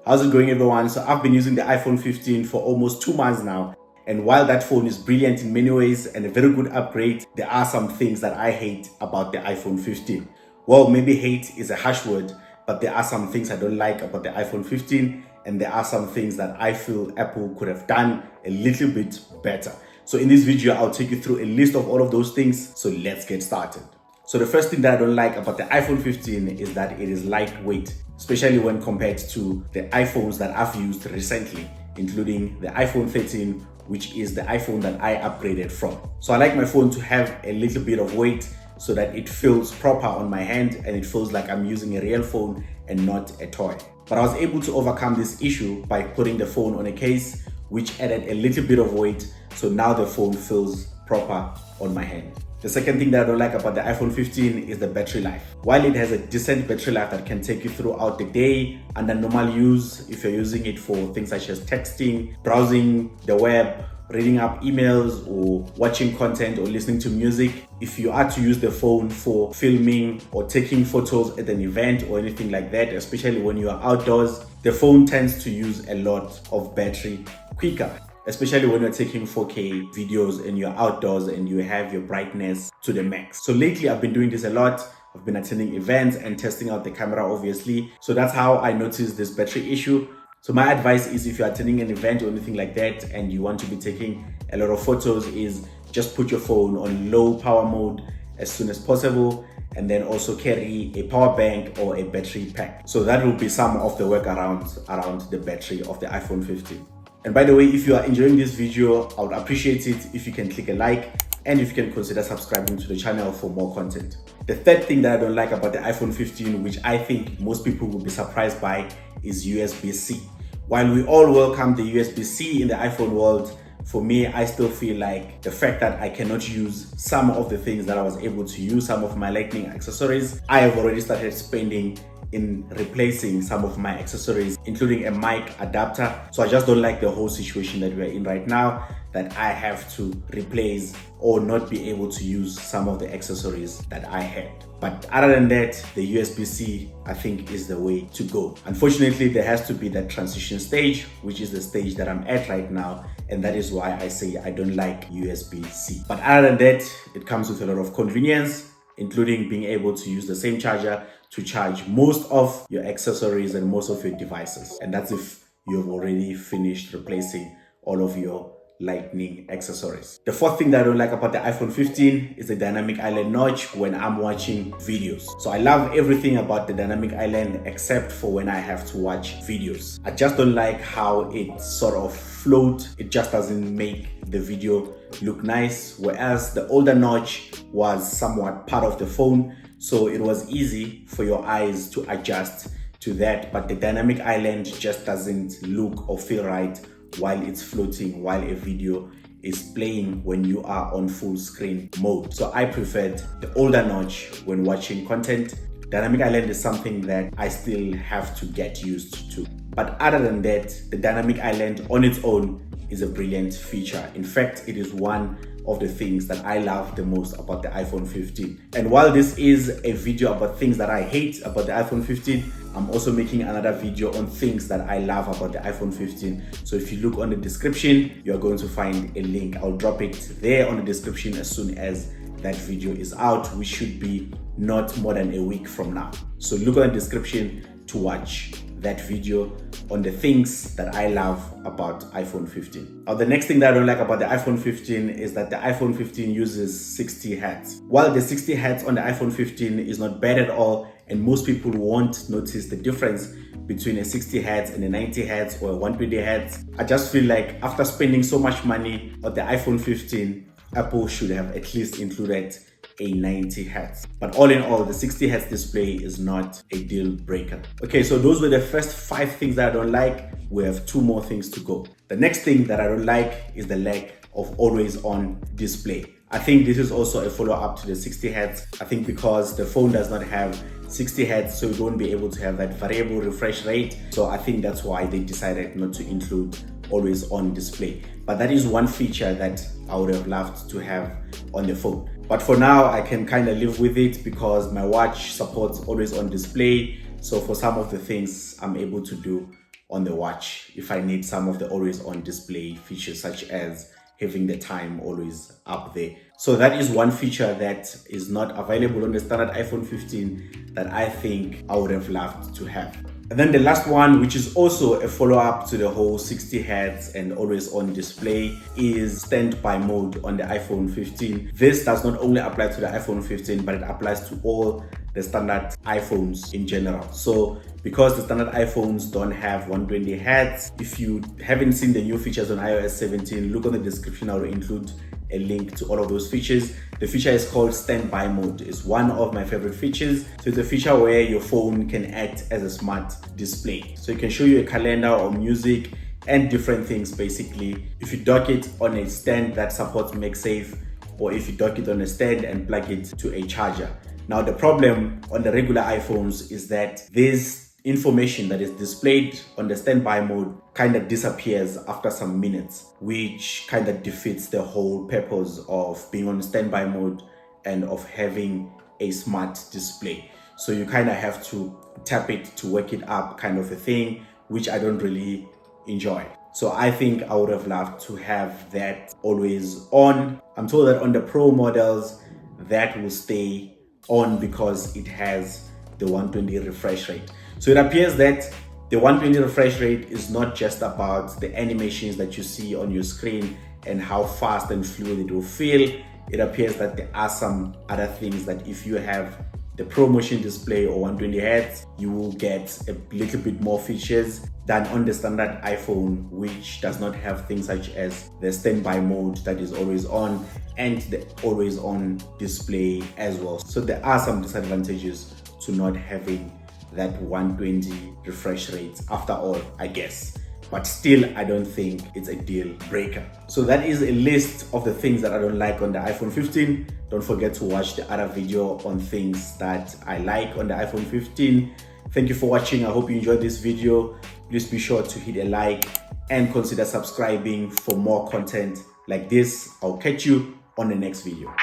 How's it going, everyone? So I've been using the iPhone 15 for almost 2 months now. And while that phone is brilliant in many ways and a very good upgrade, there are some things that I hate about the iPhone 15. Well, maybe hate is a harsh word, but there are some things I don't like about the iPhone 15, and there are some things that I feel Apple could have done a little bit better. So in this video, I'll take you through a list of all of those things. So let's get started. So the first thing that I don't like about the iPhone 15 is that it is lightweight, especially when compared to the iPhones that I've used recently, including the iPhone 13, which is the iPhone that I upgraded from. So I like my phone to have a little bit of weight so that it feels proper on my hand and it feels like I'm using a real phone and not a toy. But I was able to overcome this issue by putting the phone on a case, which added a little bit of weight, so now the phone feels proper on my hand. The second thing that I don't like about the iPhone 15 is the battery life. While it has a decent battery life that can take you throughout the day under normal use, if you're using it for things such as texting, browsing the web, reading up emails, or watching content or listening to music, if you are to use the phone for filming or taking photos at an event or anything like that, especially when you are outdoors, the phone tends to use a lot of battery quicker, especially when you're taking 4K videos and you're outdoors and you have your brightness to the max. So lately I've been doing this a lot. I've been attending events and testing out the camera, obviously. So that's how I noticed this battery issue. So my advice is, if you're attending an event or anything like that and you want to be taking a lot of photos, is just put your phone on low power mode as soon as possible, and then also carry a power bank or a battery pack. So that will be some of the workarounds around the battery of the iPhone 15. And by the way, if you are enjoying this video, I would appreciate it if you can click a like and if you can consider subscribing to the channel for more content. The third thing that I don't like about the iPhone 15, which I think most people will be surprised by, is USB-C. While we all welcome the USB-C in the iPhone world, for me, I still feel like the fact that I cannot use some of the things that I was able to use, some of my lightning accessories, I have already started spending in replacing some of my accessories, including a mic adapter. So I just don't like the whole situation that we're in right now, that I have to replace or not be able to use some of the accessories that I had. But other than that, the USB-C, I think, is the way to go. Unfortunately, there has to be that transition stage, which is the stage that I'm at right now. And that is why I say I don't like USB-C. But other than that, it comes with a lot of convenience, including being able to use the same charger to charge most of your accessories and most of your devices. And that's if you've already finished replacing all of your lightning accessories. The fourth thing that I don't like about the iPhone 15 is the dynamic island notch when I'm watching videos. So I love everything about the dynamic island except for when I have to watch videos. I just don't like how it sort of floats. It just doesn't make the video look nice, whereas the older notch was somewhat part of the phone, so it was easy for your eyes to adjust to that. But the dynamic island just doesn't look or feel right while it's floating, while a video is playing when you are on full screen mode. So I preferred the older notch when watching content. Dynamic island is something that I still have to get used to. But other than that, the dynamic island on its own is a brilliant feature. In fact, it is one of the things that I love the most about the iPhone 15. And while this is a video about things that I hate about the iPhone 15, I'm also making another video on things that I love about the iPhone 15. So if you look on the description, you're going to find a link. I'll drop it there on the description as soon as that video is out, which should be not more than a week from now. So look on the description to watch that video on the things that I love about iPhone 15. Now, the next thing that I don't like about the iPhone 15 is that the iPhone 15 uses 60 Hz. While the 60 Hz on the iPhone 15 is not bad at all, and most people won't notice the difference between a 60 Hz and a 90 Hz or a 120 Hz, I just feel like after spending so much money on the iPhone 15, Apple should have at least included a 90 Hz. But all in all, the 60 Hz display is not a deal breaker. Okay, so those were the first 5 things that I don't like. We have 2 more things to go. The next thing that I don't like is the lack of always on display. I think this is also a follow-up to the 60 Hz. I think because the phone does not have 60 Hz, so you won't be able to have that variable refresh rate. So I think that's why they decided not to include always on display. But that is one feature that I would have loved to have on the phone. But for now, I can kind of live with it because my watch supports always on display. So for some of the things I'm able to do on the watch if I need some of the always on display features, such as having the time always up there. So that is one feature that is not available on the standard iPhone 15 that I think I would have loved to have. And then the last one, which is also a follow-up to the whole 60 Hz and always on display, is standby mode on the iPhone 15. This does not only apply to the iPhone 15, but it applies to all the standard iPhones in general. So because the standard iPhones don't have 120 Hz, if you haven't seen the new features on iOS 17, look on the description. I will include a link to all of those features. The feature is called standby mode. It's one of my favorite features. So it's a feature where your phone can act as a smart display. So it can show you a calendar or music and different things basically. If you dock it on a stand that supports MagSafe, or if you dock it on a stand and plug it to a charger. Now the problem on the regular iPhones is that this information that is displayed on the standby mode kind of disappears after some minutes, which kind of defeats the whole purpose of being on standby mode and of having a smart display. So you kind of have to tap it to wake it up, kind of a thing, which I don't really enjoy. So I think I would have loved to have that always on. I'm told that on the Pro models that will stay on because it has the 120 refresh rate. So it appears that the 120 refresh rate is not just about the animations that you see on your screen and how fast and fluid it will feel. It appears that there are some other things that if you have the Pro Motion display or 120 Hz, you will get a little bit more features than on the standard iPhone, which does not have things such as the standby mode that is always on and the always on display as well. So there are some disadvantages to not having that 120 refresh rate after all, I guess. But still, I don't think it's a deal breaker. So that is a list of the things that I don't like on the iPhone 15. Don't forget to watch the other video on things that I like on the iPhone 15. Thank you for watching. I hope you enjoyed this video. Please be sure to hit a like and consider subscribing for more content like this. I'll catch you on the next video.